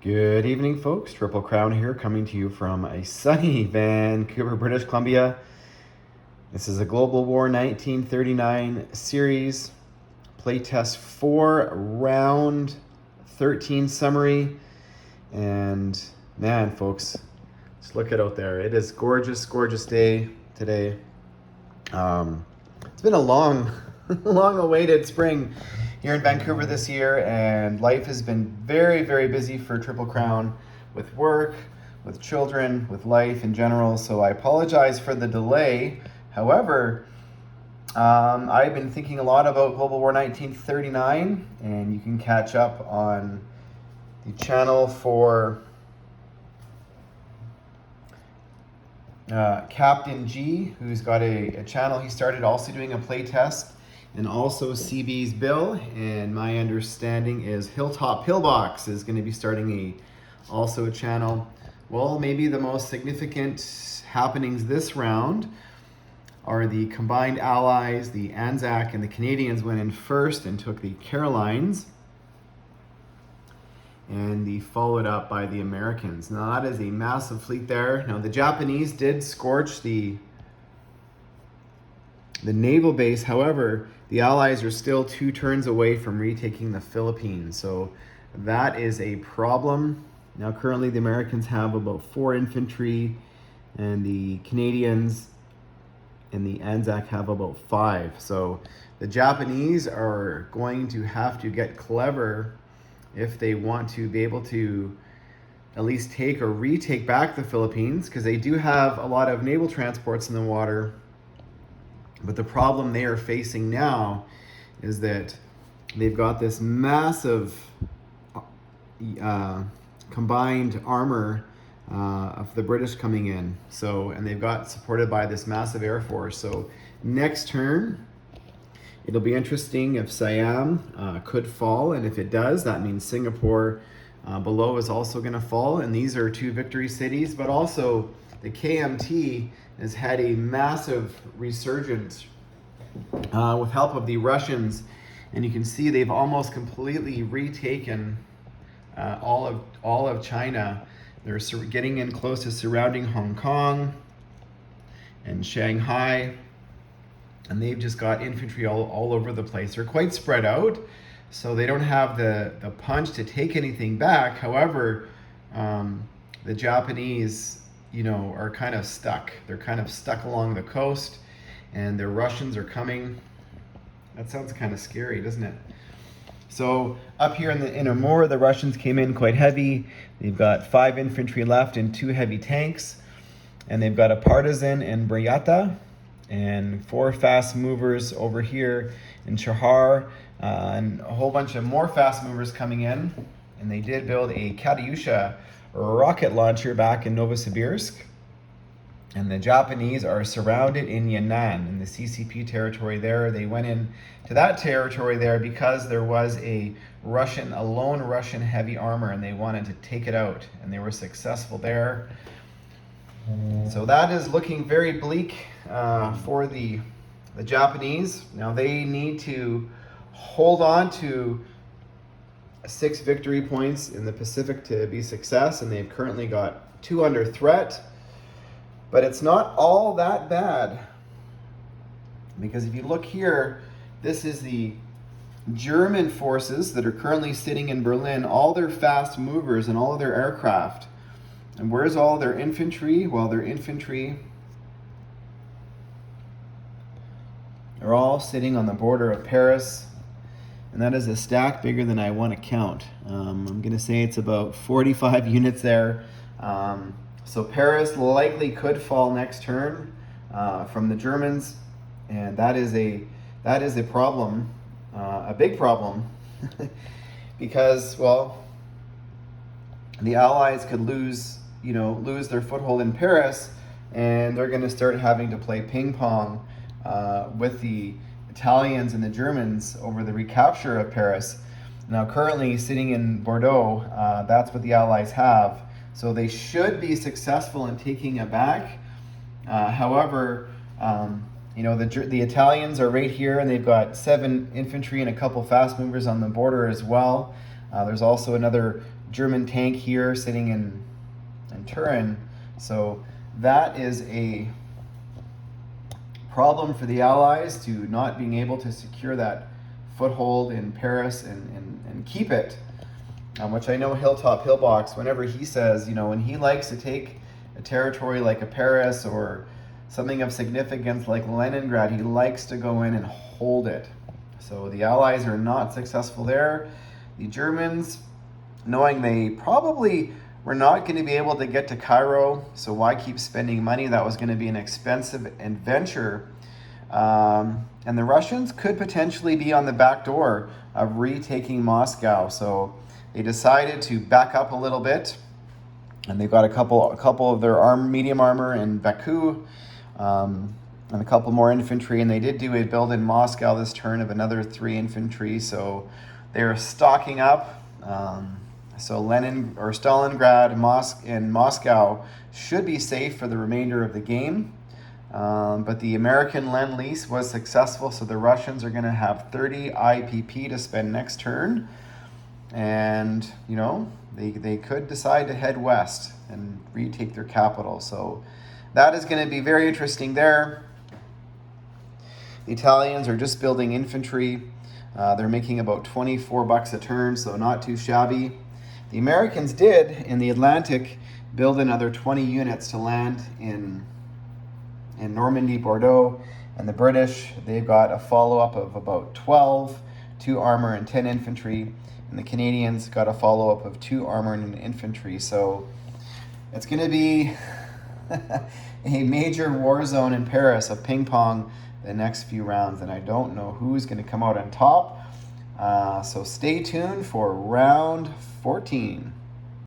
Good evening, folks. Triple Crown here, coming to you from a sunny Vancouver, British Columbia. This is a Global War 1939 series, playtest 4, round 13 summary. And man, folks, just look it out there. It is gorgeous, gorgeous day today. It's been a long, long awaited spring here in Vancouver this year, and life has been very, very busy for Triple Crown with work, with children, with life in general. So I apologize for the delay. However, I've been thinking a lot about Global War 1939, and you can catch up on the channel for Captain G, who's got a channel he started also doing a play test, and also CB's Bill, and my understanding is Hilltop Pillbox is going to be starting also a channel. Well, maybe the most significant happenings this round are the combined allies, the Anzac and the Canadians went in first and took the Carolines, and followed up by the Americans. Now that is a massive fleet there. Now the Japanese did scorch the naval base. However, the Allies are still 2 turns away from retaking the Philippines. So that is a problem. Now currently the Americans have about 4 infantry, and the Canadians and the Anzac have about 5. So the Japanese are going to have to get clever if they want to be able to at least take or retake back the Philippines, because they do have a lot of naval transports in the water. But the problem they are facing now is that they've got this massive combined armor of the British coming in. So, and they've got supported by this massive air force. So next turn, it'll be interesting if Siam could fall. And if it does, that means Singapore below is also going to fall. And these are 2 victory cities, but also the KMT has had a massive resurgence with help of the Russians, and you can see they've almost completely retaken all of China. They're getting in close to surrounding Hong Kong and Shanghai, and they've just got infantry all over the place. They're quite spread out, so they don't have the punch to take anything back. However, the Japanese, are kind of stuck. They're kind of stuck along the coast, and the Russians are coming. That sounds kind of scary, doesn't it? So up here in the inner moor, the Russians came in quite heavy. They've got 5 infantry left and 2 heavy tanks, and they've got a partisan in Brayata and 4 fast movers over here in Chahar, and a whole bunch of more fast movers coming in. And they did build a Katyusha rocket launcher back in Novosibirsk, and the Japanese are surrounded in Yan'an in the CCP territory there. They went in to that territory there because there was a lone Russian heavy armor, and they wanted to take it out, and they were successful there. So that is looking very bleak for the Japanese. Now they need to hold on to 6 victory points in the Pacific to be success, and they've currently got 2 under threat. But it's not all that bad, because if you look here, this is the German forces that are currently sitting in Berlin, all their fast movers and all of their aircraft. And where's all their infantry? Well, their infantry are all sitting on the border of Paris, and that is a stack bigger than I want to count. I'm going to say it's about 45 units there. So Paris likely could fall next turn from the Germans, and that is a problem, a big problem, because, well, the Allies could lose their foothold in Paris, and they're going to start having to play ping pong with the Italians and the Germans over the recapture of Paris. Now currently sitting in Bordeaux, that's what the Allies have. So they should be successful in taking it back. However, the Italians are right here, and they've got 7 infantry and a couple fast movers on the border as well. There's also another German tank here sitting in Turin. So that is a problem for the Allies, to not being able to secure that foothold in Paris and keep it. Which I know Hilltop Hillbox, whenever he says, when he likes to take a territory like a Paris or something of significance like Leningrad, he likes to go in and hold it. So the Allies are not successful there. The Germans, knowing they probably were not going to be able to get to Cairo, so why keep spending money? That was going to be an expensive adventure. And the Russians could potentially be on the back door of retaking Moscow. So they decided to back up a little bit, and they've got a couple of their medium armor in Baku, and a couple more infantry. And they did do a build in Moscow this turn of another 3 infantry. So they're stocking up. So Stalingrad and Moscow should be safe for the remainder of the game. But the American Lend-Lease was successful, so the Russians are going to have 30 IPP to spend next turn. And, they could decide to head west and retake their capital. So that is going to be very interesting there. The Italians are just building infantry. They're making about $24 a turn, so not too shabby. The Americans did, in the Atlantic, build another 20 units to land in Normandy, Bordeaux. And the British, they've got a follow-up of about 12, 2 armor and 10 infantry. And the Canadians got a follow-up of 2 armor and an infantry. So it's going to be a major war zone in Paris of ping pong the next few rounds. And I don't know who's going to come out on top. So stay tuned for round 14.